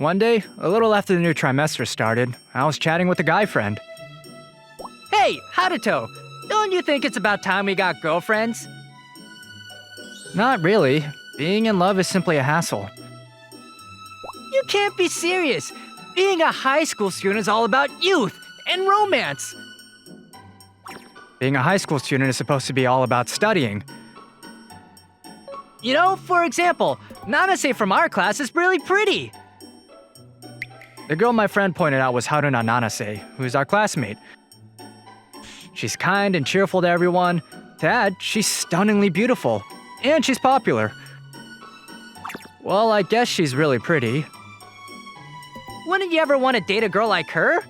One day, a little after the new trimester started, I was chatting with a guy friend. Hey, Haruto, don't you think it's about time we got girlfriends? Not really. Being in love is simply a hassle. You can't be serious. Being a high school student is all about youth and romance. Being a high school student is supposed to be all about studying. You know, for example, Nanase from our class is really pretty. The girl my friend pointed out was Haruna Nanase, who's our classmate. She's kind and cheerful to everyone. To add, she's stunningly beautiful. And she's popular. Well, I guess she's really pretty. Wouldn't you ever want to date a girl like her?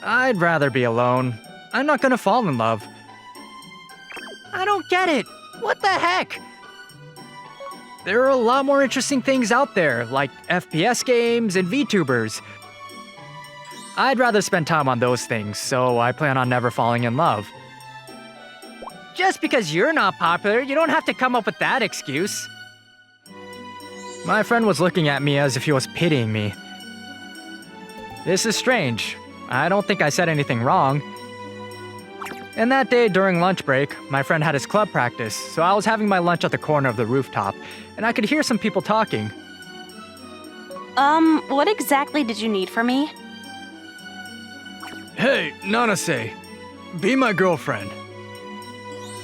I'd rather be alone. I'm not gonna fall in love. I don't get it. What the heck? There are a lot more interesting things out there, like FPS games and VTubers. I'd rather spend time on those things, so I plan on never falling in love. Just because you're not popular, you don't have to come up with that excuse. My friend was looking at me as if he was pitying me. This is strange. I don't think I said anything wrong. And that day during lunch break, my friend had his club practice, so I was having my lunch at the corner of the rooftop, and I could hear some people talking. What exactly did you need from me? Hey, Nanase, be my girlfriend.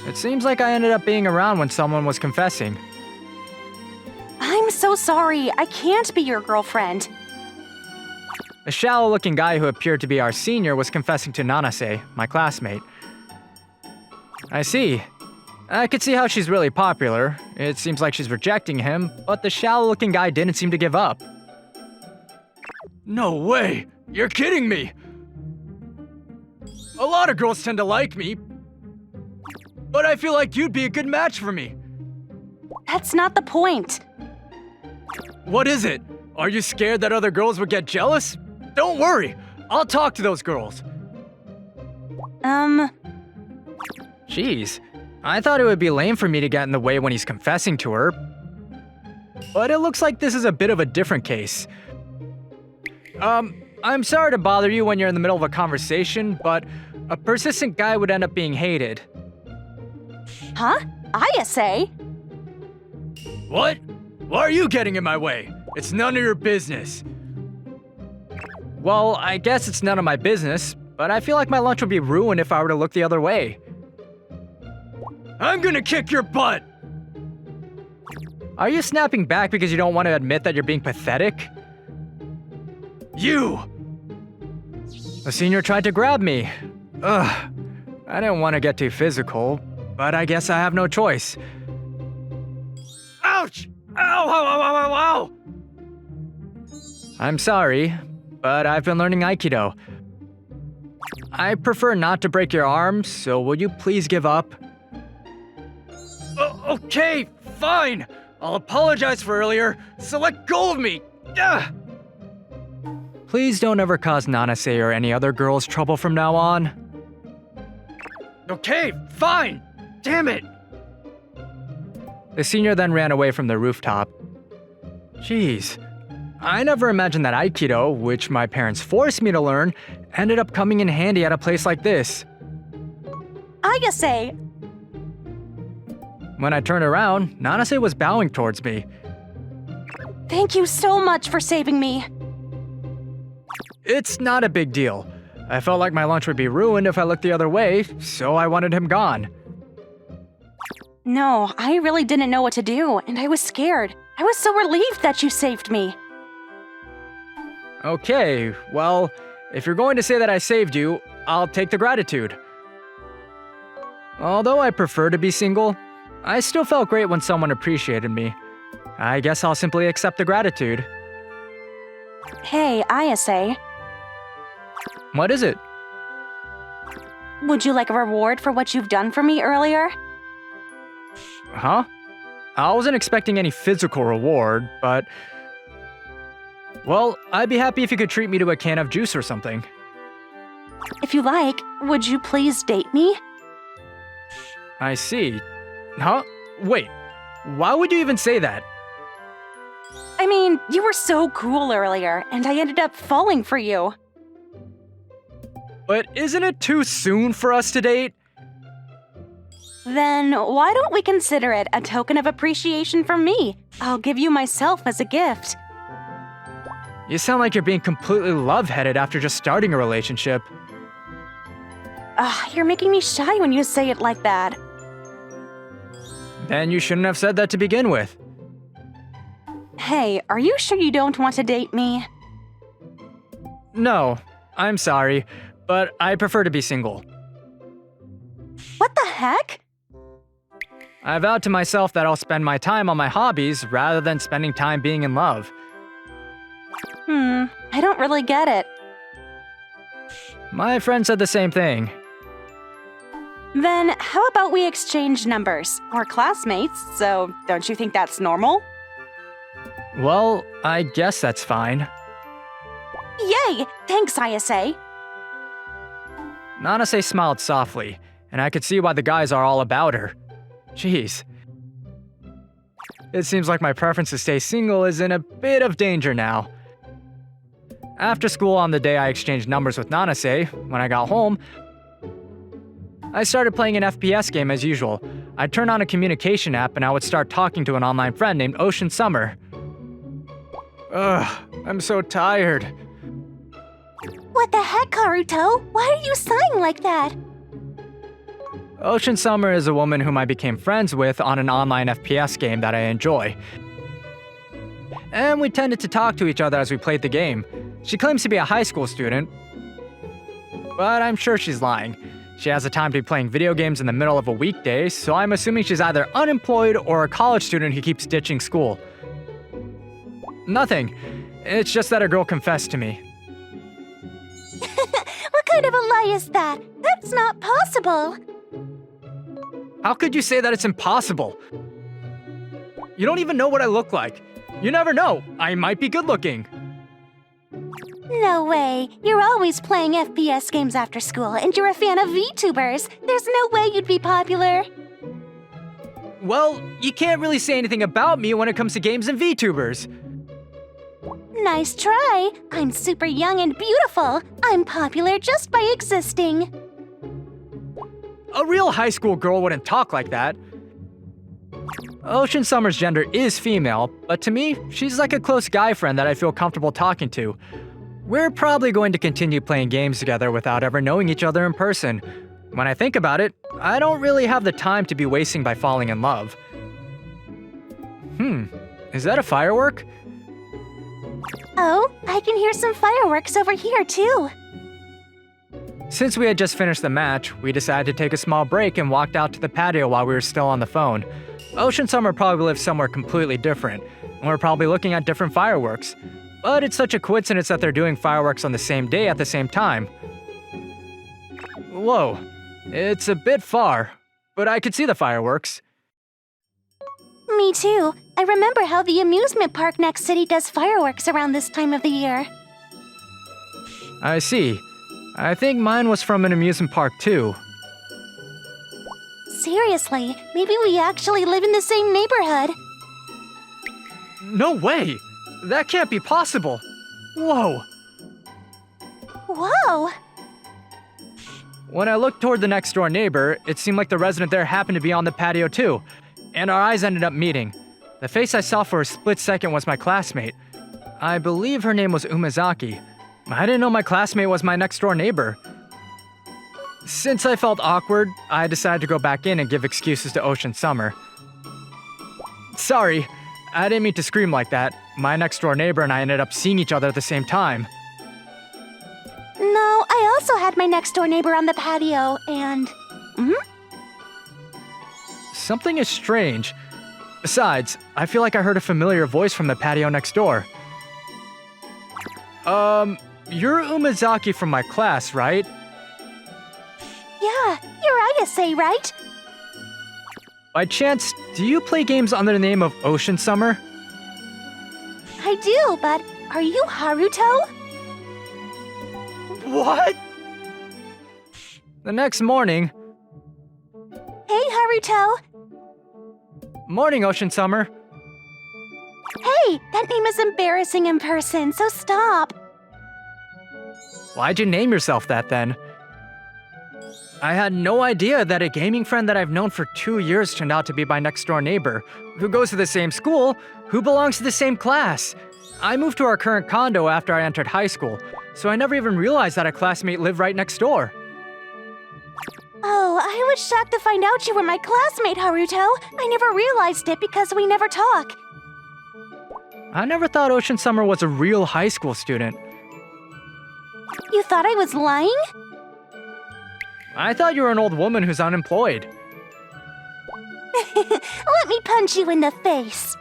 It seems like I ended up being around when someone was confessing. I'm so sorry, I can't be your girlfriend. A shallow-looking guy who appeared to be our senior was confessing to Nanase, my classmate. I see. I could see how she's really popular. It seems like she's rejecting him, but the shallow-looking guy didn't seem to give up. No way! You're kidding me! A lot of girls tend to like me, but I feel like you'd be a good match for me. That's not the point. What is it? Are you scared that other girls would get jealous? Don't worry, I'll talk to those girls. Jeez, I thought it would be lame for me to get in the way when he's confessing to her. But it looks like this is a bit of a different case. I'm sorry to bother you when you're in the middle of a conversation, but a persistent guy would end up being hated. Huh? Ayase? What? Why are you getting in my way? It's none of your business. Well, I guess it's none of my business, but I feel like my lunch would be ruined if I were to look the other way. I'm gonna kick your butt! Are you snapping back because you don't want to admit that you're being pathetic? You! The senior tried to grab me. Ugh. I didn't want to get too physical, but I guess I have no choice. Ouch! Ow, ow, ow, ow, ow, ow! I'm sorry, but I've been learning Aikido. I prefer not to break your arm, so will you please give up? Okay, fine. I'll apologize for earlier, so let go of me. Ugh. Please don't ever cause Nanase or any other girls trouble from now on. Okay, fine. Damn it. The senior then ran away from the rooftop. Jeez. I never imagined that Aikido, which my parents forced me to learn, ended up coming in handy at a place like this. Ayase! When I turned around, Nanase was bowing towards me. Thank you so much for saving me. It's not a big deal. I felt like my lunch would be ruined if I looked the other way, so I wanted him gone. No, I really didn't know what to do, and I was scared. I was so relieved that you saved me. Okay, well, if you're going to say that I saved you, I'll take the gratitude. Although I prefer to be single, I still felt great when someone appreciated me. I guess I'll simply accept the gratitude. Hey, Ayase. What is it? Would you like a reward for what you've done for me earlier? Huh? I wasn't expecting any physical reward, but... Well, I'd be happy if you could treat me to a can of juice or something. If you like, would you please date me? I see. Huh? Wait, why would you even say that? I mean, mean, you were so cool earlier, and I ended up falling for you. But isn't it too soon for us to date? Then why don't we consider it a token of appreciation from me? I'll give you myself as a gift. You sound like you're being completely love-headed after just starting a relationship. You're making me shy when you say it like that. Then you shouldn't have said that to begin with. Hey, are you sure you don't want to date me? No, I'm sorry, but I prefer to be single. What the heck? I vowed to myself that I'll spend my time on my hobbies rather than spending time being in love. I don't really get it. My friend said the same thing. Then how about we exchange numbers? We're classmates, so don't you think that's normal? Well, I guess that's fine. Yay! Thanks, ISA. Nanase smiled softly, and I could see why the guys are all about her. Jeez. It seems like my preference to stay single is in a bit of danger now. After school on the day I exchanged numbers with Nanase, when I got home, I started playing an FPS game as usual. I'd turn on a communication app and I would start talking to an online friend named Ocean Summer. Ugh, I'm so tired. What the heck, Haruto? Why are you sighing like that? Ocean Summer is a woman whom I became friends with on an online FPS game that I enjoy. And we tended to talk to each other as we played the game. She claims to be a high school student, but I'm sure she's lying. She has the time to be playing video games in the middle of a weekday, so I'm assuming she's either unemployed or a college student who keeps ditching school. Nothing. It's just that a girl confessed to me. What kind of a lie is that? That's not possible. How could you say that it's impossible? You don't even know what I look like. You never know. I might be good looking. No way. You're always playing FPS games after school, and you're a fan of VTubers. There's no way you'd be popular. Well, you can't really say anything about me when it comes to games and VTubers. Nice try. I'm super young and beautiful. I'm popular just by existing. A real high school girl wouldn't talk like that. Ocean Summer's gender is female, but to me, she's like a close guy friend that I feel comfortable talking to. We're probably going to continue playing games together without ever knowing each other in person. When I think about it, I don't really have the time to be wasting by falling in love. Is that a firework? Oh, I can hear some fireworks over here too. Since we had just finished the match, we decided to take a small break and walked out to the patio while we were still on the phone. Ocean Summer probably lives somewhere completely different, and we're probably looking at different fireworks. But it's such a coincidence that they're doing fireworks on the same day at the same time. Whoa, it's a bit far, but I could see the fireworks. Me too. I remember how the amusement park next city does fireworks around this time of the year. I see. I think mine was from an amusement park too. Seriously, maybe we actually live in the same neighborhood. No way! That can't be possible! Whoa! Whoa! When I looked toward the next door neighbor, it seemed like the resident there happened to be on the patio too, and our eyes ended up meeting. The face I saw for a split second was my classmate. I believe her name was Umizaki. I didn't know my classmate was my next door neighbor. Since I felt awkward, I decided to go back in and give excuses to Ocean Summer. Sorry, I didn't mean to scream like that. My next door neighbor and I ended up seeing each other at the same time. No, I also had my next door neighbor on the patio, and... Something is strange. Besides, I feel like I heard a familiar voice from the patio next door. You're Umizaki from my class, right? Yeah, you're ISA, right? By chance, do you play games under the name of Ocean Summer? I do, but are you Haruto? What? The next morning... Hey, Haruto. Morning, Ocean Summer. Hey, Hey, that name is embarrassing in person, so stop. Why'd you name yourself that then? I had no idea that a gaming friend that I've known for 2 years turned out to be my next door neighbor, who goes to the same school, who belongs to the same class. I moved to our current condo after I entered high school, so I never even realized that a classmate lived right next door. Oh, I was shocked to find out you were my classmate, Haruto. I never realized it because we never talk. I never thought Ocean Summer was a real high school student. You thought I was lying? I thought you were an old woman who's unemployed. Let me punch you in the face.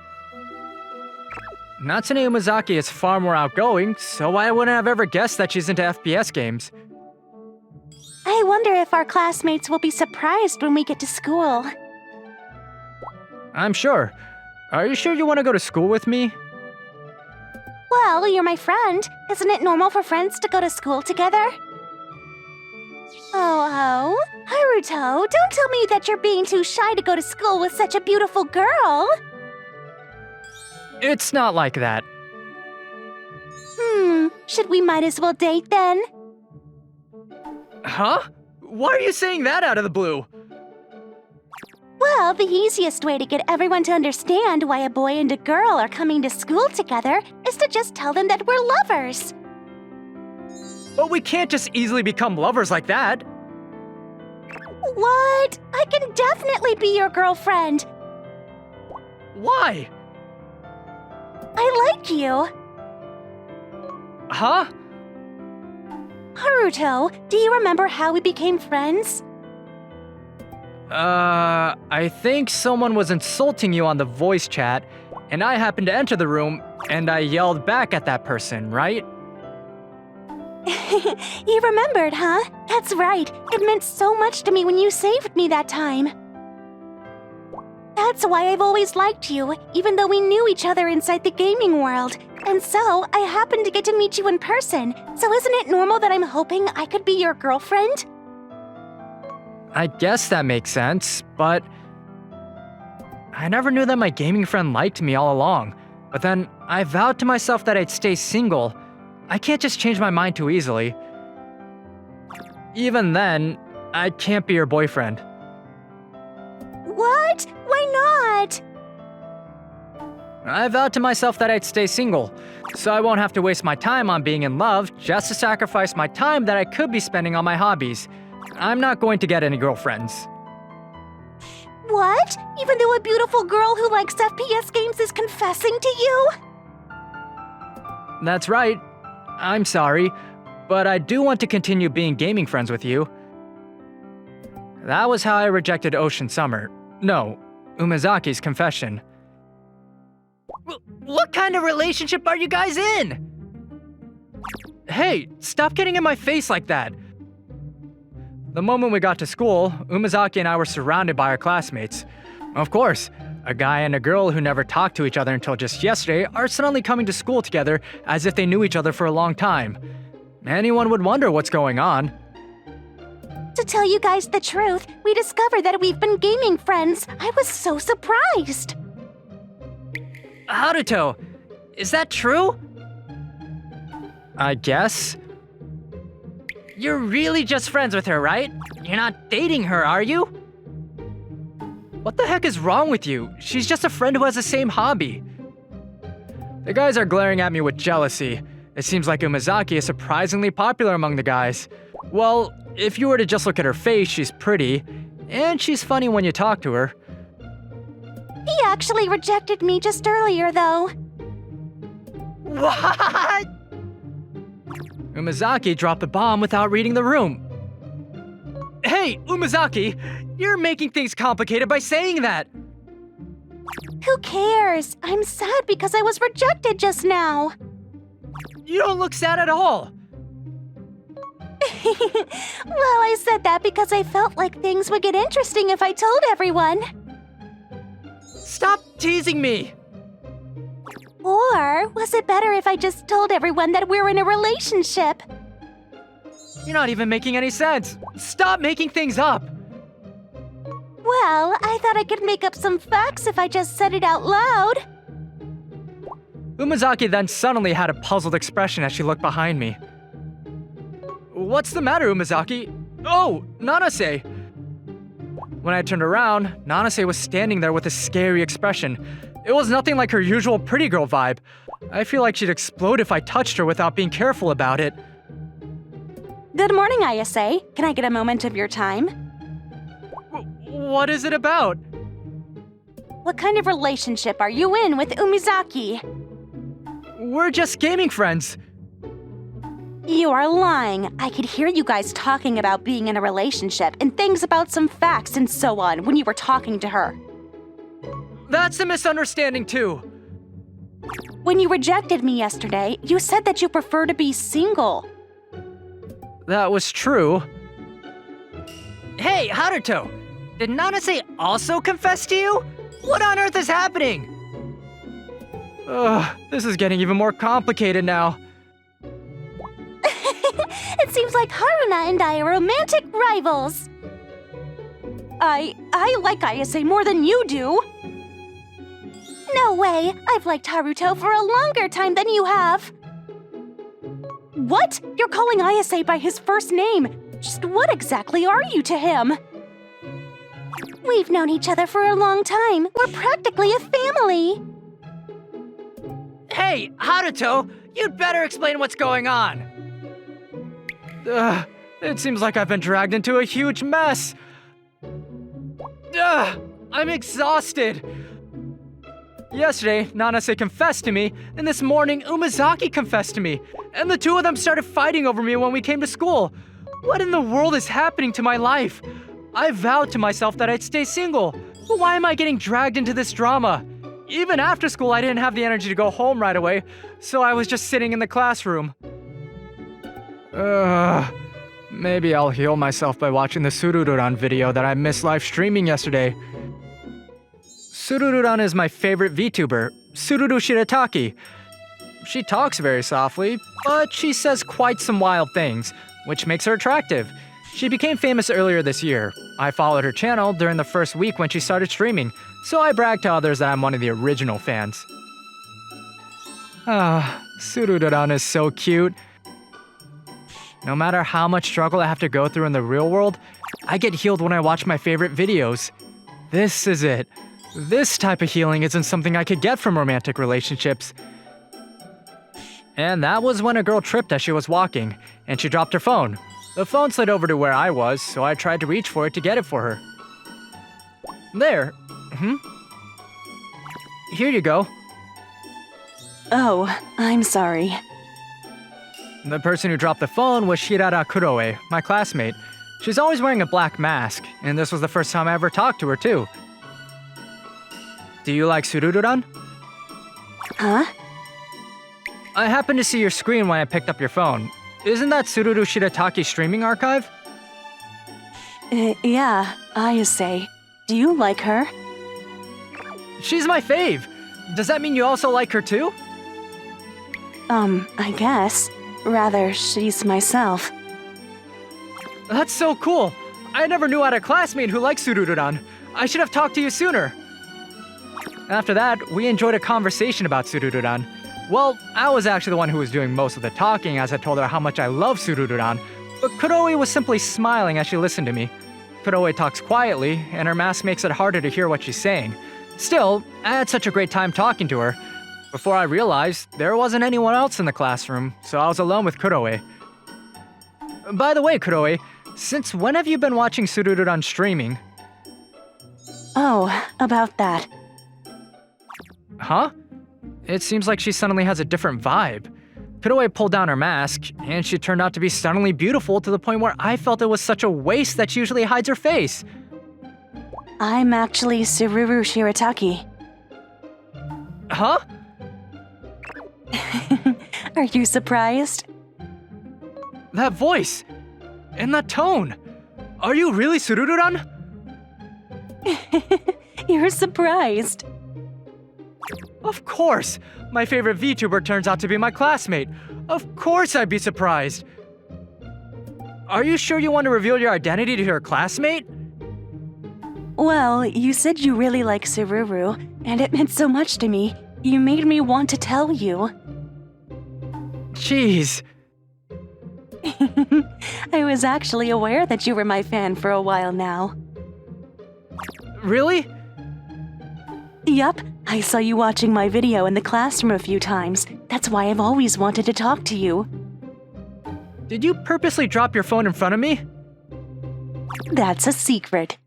Natsune Umizaki is far more outgoing, so I wouldn't have ever guessed that she's into FPS games. I wonder if our classmates will be surprised when we get to school. I'm sure. Are you sure you want to go to school with me? Well, you're my friend. Isn't it normal for friends to go to school together? Oh, Haruto, don't tell me that you're being too shy to go to school with such a beautiful girl. It's not like that. Should we might as well date then? Huh? Why are you saying that out of the blue? Well, the easiest way to get everyone to understand why a boy and a girl are coming to school together is to just tell them that we're lovers. But we can't just easily become lovers like that. What? I can definitely be your girlfriend. Why? I like you. Huh? Haruto, do you remember how we became friends? I think someone was insulting you on the voice chat, and I happened to enter the room, and I yelled back at that person, right? You remembered, huh? That's right. It meant so much to me when you saved me that time. That's why I've always liked you, even though we knew each other inside the gaming world. And so, I happened to get to meet you in person. So isn't it normal that I'm hoping I could be your girlfriend? I guess that makes sense, but I never knew that my gaming friend liked me all along. But then I vowed to myself that I'd stay single. I can't just change my mind too easily. Even then, I can't be your boyfriend. What? Why not? I vowed to myself that I'd stay single, so I won't have to waste my time on being in love just to sacrifice my time that I could be spending on my hobbies. I'm not going to get any girlfriends. What? Even though a beautiful girl who likes FPS games is confessing to you? That's right. I'm sorry, but I do want to continue being gaming friends with you. That was how I rejected Ocean Summer. No, Umizaki's confession. What kind of relationship are you guys in? Hey, stop getting in my face like that. The moment we got to school, Umizaki and I were surrounded by our classmates. Of course, a guy and a girl who never talked to each other until just yesterday are suddenly coming to school together as if they knew each other for a long time. Anyone would wonder what's going on. To tell you guys the truth, we discovered that we've been gaming friends. I was so surprised. Haruto, is that true? I guess. You're really just friends with her, right? You're not dating her, are you? What the heck is wrong with you? She's just a friend who has the same hobby. The guys are glaring at me with jealousy. It seems like Umizaki is surprisingly popular among the guys. Well, if you were to just look at her face, she's pretty, and she's funny when you talk to her. He actually rejected me just earlier, though. What? Umizaki dropped the bomb without reading the room. Hey, Umizaki, you're making things complicated by saying that. Who cares? I'm sad because I was rejected just now. You don't look sad at all. Well, I said that because I felt like things would get interesting if I told everyone. Stop teasing me. Or was it better if I just told everyone that we're in a relationship? You're not even making any sense. Stop making things up. Well, I thought I could make up some facts if I just said it out loud. Umizaki then suddenly had a puzzled expression as she looked behind me. What's the matter, Umizaki? Oh, Nanase! When I turned around, Nanase was standing there with a scary expression. It was nothing like her usual pretty girl vibe. I feel like she'd explode if I touched her without being careful about it. Good morning, ISA. Can I get a moment of your time? What is it about? What kind of relationship are you in with Umizaki? We're just gaming friends. You are lying. I could hear you guys talking about being in a relationship and things about some facts and so on when you were talking to her. That's a misunderstanding too. When you rejected me yesterday, you said that you prefer to be single. That was true. Hey, Haruto! Did Nanase also confess to you? What on earth is happening? This is getting even more complicated now. It seems like Haruna and I are romantic rivals. I like ISA more than you do. No way! I've liked Haruto for a longer time than you have. What? You're calling ISA by his first name. Just what exactly are you to him? We've known each other for a long time. We're practically a family. Hey, Haruto! You'd better explain what's going on. It seems like I've been dragged into a huge mess. I'm exhausted. Yesterday, Nanase confessed to me, and this morning, Umizaki confessed to me, and the two of them started fighting over me when we came to school. What in the world is happening to my life? I vowed to myself that I'd stay single, but why am I getting dragged into this drama? Even after school, I didn't have the energy to go home right away, so I was just sitting in the classroom. Maybe I'll heal myself by watching the Surururan video that I missed live streaming yesterday. Surururan is my favorite VTuber, Sururu Shirataki. She talks very softly, but she says quite some wild things, which makes her attractive. She became famous earlier this year. I followed her channel during the first week when she started streaming, so I bragged to others that I'm one of the original fans. Surururan is so cute. No matter how much struggle I have to go through in the real world, I get healed when I watch my favorite videos. This is it. This type of healing isn't something I could get from romantic relationships. And that was when a girl tripped as she was walking, and she dropped her phone. The phone slid over to where I was, so I tried to reach for it to get it for her. There. Here you go. Oh, I'm sorry. The person who dropped the phone was Shirara Kuroe, my classmate. She's always wearing a black mask, and this was the first time I ever talked to her too. Do you like Surururan? Huh? I happened to see your screen when I picked up your phone. Isn't that Sururu Shirataki's streaming archive? Yeah, ISA. Do you like her? She's my fave! Does that mean you also like her too? I guess. Rather, she's myself. That's so cool! I never knew I had a classmate who liked Surururan. I should have talked to you sooner. After that, we enjoyed a conversation about Surururan. Well, I was actually the one who was doing most of the talking as I told her how much I love Surururan, but Kuroe was simply smiling as she listened to me. Kuroe talks quietly, and her mask makes it harder to hear what she's saying. Still, I had such a great time talking to her. Before I realized, there wasn't anyone else in the classroom, so I was alone with Kuroe. By the way, Kuroe, since when have you been watching Surururan streaming? Oh, about that. Huh? It seems like she suddenly has a different vibe. Kuroe pulled down her mask, and she turned out to be stunningly beautiful to the point where I felt it was such a waste that she usually hides her face. I'm actually Sururu Shirataki. Huh? Are you surprised? That voice! And that tone! Are you really Surururan? You're surprised. Of course! My favorite VTuber turns out to be my classmate. Of course I'd be surprised. Are you sure you want to reveal your identity to your classmate? Well, you said you really like Sururu, and it meant so much to me. You made me want to tell you. Jeez. I was actually aware that you were my fan for a while now. Really? Yup, I saw you watching my video in the classroom a few times. That's why I've always wanted to talk to you. Did you purposely drop your phone in front of me? That's a secret.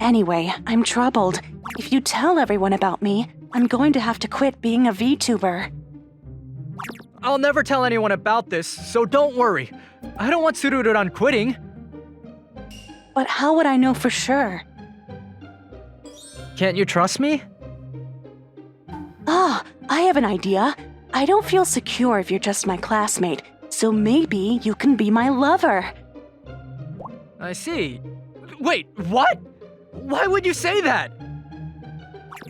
Anyway, I'm troubled. If you tell everyone about me, I'm going to have to quit being a VTuber. I'll never tell anyone about this, so don't worry. I don't want Tsurururan quitting. But how would I know for sure? Can't you trust me? Ah, I have an idea. I don't feel secure if you're just my classmate, so maybe you can be my lover. I see. Wait, what? Why would you say that?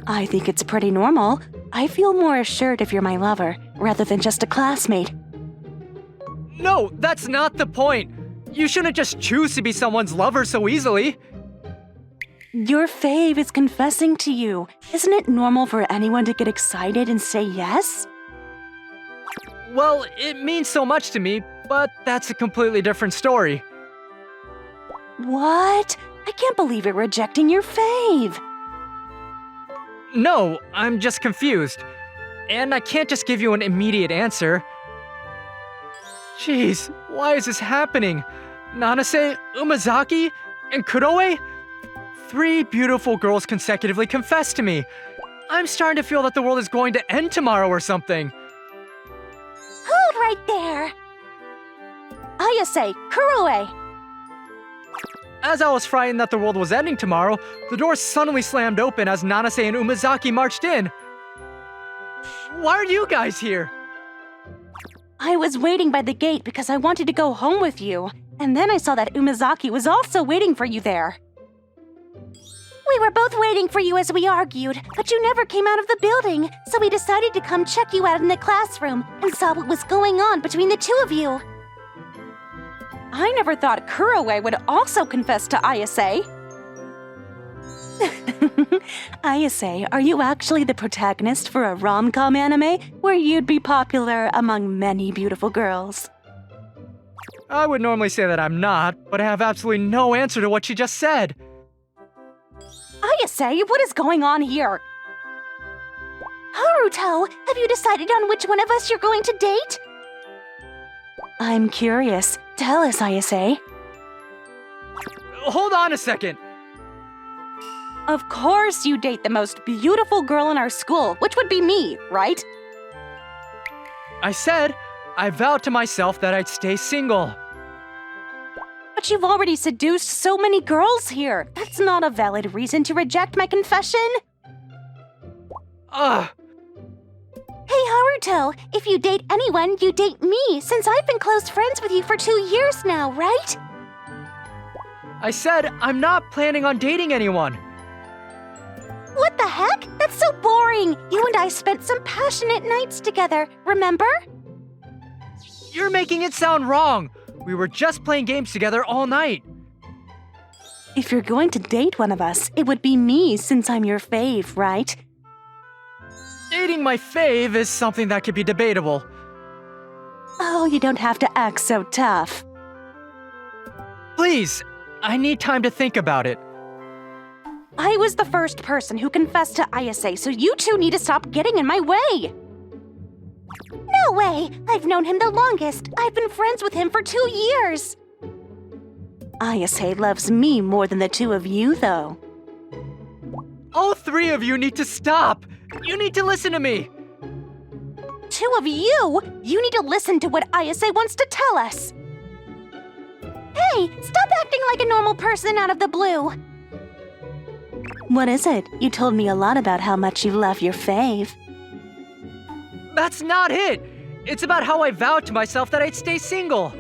I think it's pretty normal. I feel more assured if you're my lover, rather than just a classmate. No, that's not the point. You shouldn't just choose to be someone's lover so easily. Your fave is confessing to you. Isn't it normal for anyone to get excited and say yes? Well, it means so much to me, but that's a completely different story. What? I can't believe you're rejecting your fave. No, I'm just confused. And I can't just give you an immediate answer. Jeez, why is this happening? Nanase, Umizaki, and Kuroe? 3 beautiful girls consecutively confessed to me. I'm starting to feel that the world is going to end tomorrow or something. Hold right there. Ayase, Kuroe. As I was frightened that the world was ending tomorrow, the door suddenly slammed open as Nanase and Umizaki marched in. Why are you guys here? I was waiting by the gate because I wanted to go home with you, and then I saw that Umizaki was also waiting for you there. We were both waiting for you as we argued, but you never came out of the building, so we decided to come check you out in the classroom and saw what was going on between the two of you. I never thought Kuroe would also confess to Ayase. Ayase, are you actually the protagonist for a rom-com anime where you'd be popular among many beautiful girls? I would normally say that I'm not, but I have absolutely no answer to what she just said. Ayase, what is going on here? Haruto, have you decided on which one of us you're going to date? I'm curious. Tell us, Ayase. Hold on a second. Of course you date the most beautiful girl in our school, which would be me, right? I said, I vowed to myself that I'd stay single. But you've already seduced so many girls here. That's not a valid reason to reject my confession. Ugh. Hey, Haruto, if you date anyone, you date me, since I've been close friends with you for 2 years now, right? I said, I'm not planning on dating anyone. What the heck? That's so boring. You and I spent some passionate nights together, remember? You're making it sound wrong. We were just playing games together all night. If you're going to date one of us, it would be me since I'm your fave, right? Dating my fave is something that could be debatable. Oh, you don't have to act so tough. Please, I need time to think about it. I was the first person who confessed to Ayase, so you two need to stop getting in my way. No way! I've known him the longest. I've been friends with him for 2 years. Ayase loves me more than the two of you, though. All 3 of you need to stop. You need to listen to me. 2 of you? You need to listen to what Ayase wants to tell us. Hey, stop acting like a normal person out of the blue. What is it? You told me a lot about how much you love your fave. That's not it. It's about how I vowed to myself that I'd stay single.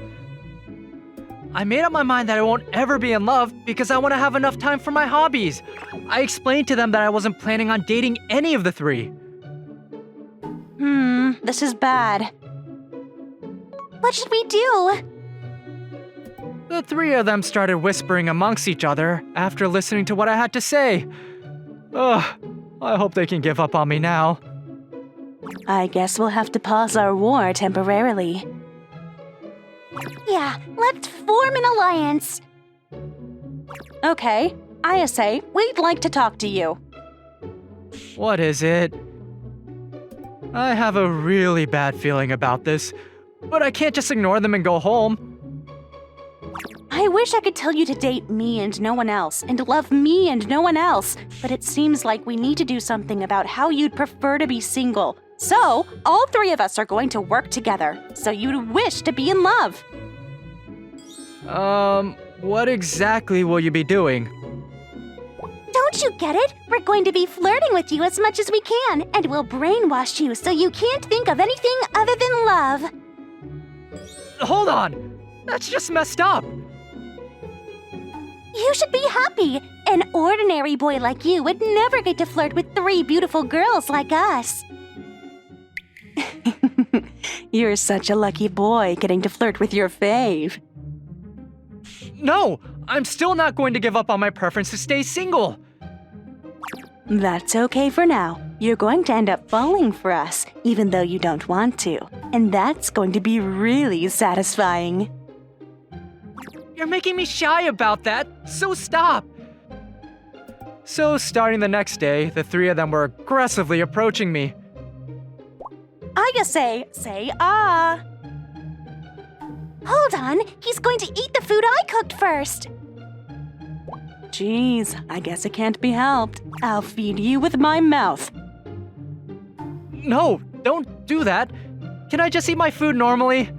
I made up my mind that I won't ever be in love because I want to have enough time for my hobbies. I explained to them that I wasn't planning on dating any of the 3. This is bad. What should we do? The 3 of them started whispering amongst each other after listening to what I had to say. Ugh, I hope they can give up on me now. I guess we'll have to pause our war temporarily. Yeah, let's form an alliance. Okay, Ayase, we'd like to talk to you. What is it? I have a really bad feeling about this, but I can't just ignore them and go home. I wish I could tell you to date me and no one else, and love me and no one else, but it seems like we need to do something about how you'd prefer to be single. So, all three of us are going to work together, so you'd wish to be in love. What exactly will you be doing? Don't you get it? We're going to be flirting with you as much as we can, and we'll brainwash you so you can't think of anything other than love. Hold on! That's just messed up! You should be happy. An ordinary boy like you would never get to flirt with three beautiful girls like us. You're such a lucky boy getting to flirt with your fave. No! I'm still not going to give up on my preference to stay single! That's okay for now. You're going to end up falling for us, even though you don't want to. And that's going to be really satisfying. You're making me shy about that, so stop! So, starting the next day, the three of them were aggressively approaching me. Ayase, say ah. Hold on, he's going to eat the food I cooked first. Jeez, I guess it can't be helped. I'll feed you with my mouth. No, don't do that. Can I just eat my food normally?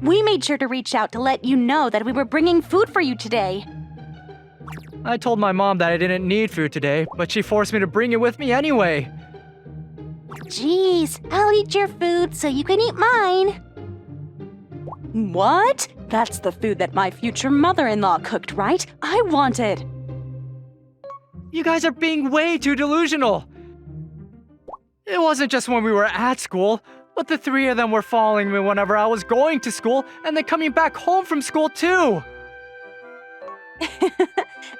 We made sure to reach out to let you know that we were bringing food for you today. I told my mom that I didn't need food today, but she forced me to bring it with me anyway. Jeez, I'll eat your food so you can eat mine. What? That's the food that my future mother-in-law cooked, right? I want it. You guys are being way too delusional. It wasn't just when we were at school, but the three of them were following me whenever I was going to school and then coming back home from school too.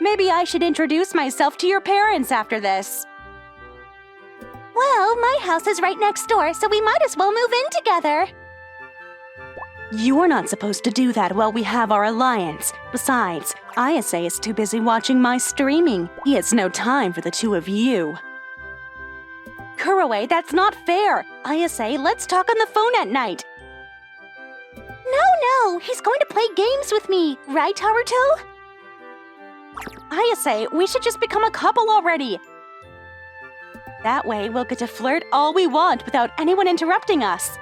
Maybe I should introduce myself to your parents after this. Well, my house is right next door, so we might as well move in together. You're not supposed to do that while we have our alliance. Besides, Ayase is too busy watching my streaming. He has no time for the two of you. Kuroe, that's not fair. Ayase, let's talk on the phone at night. No, he's going to play games with me. Right, Haruto? Ayase, we should just become a couple already. That way, we'll get to flirt all we want without anyone interrupting us.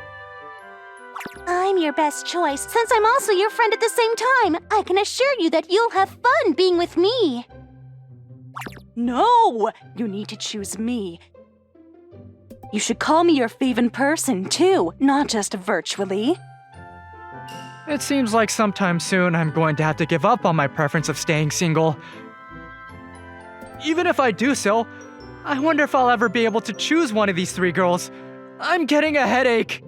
I'm your best choice, since I'm also your friend at the same time. I can assure you that you'll have fun being with me. No! You need to choose me. You should call me your fave in person, too, not just virtually. It seems like sometime soon I'm going to have to give up on my preference of staying single. Even if I do so, I wonder if I'll ever be able to choose one of these three girls. I'm getting a headache.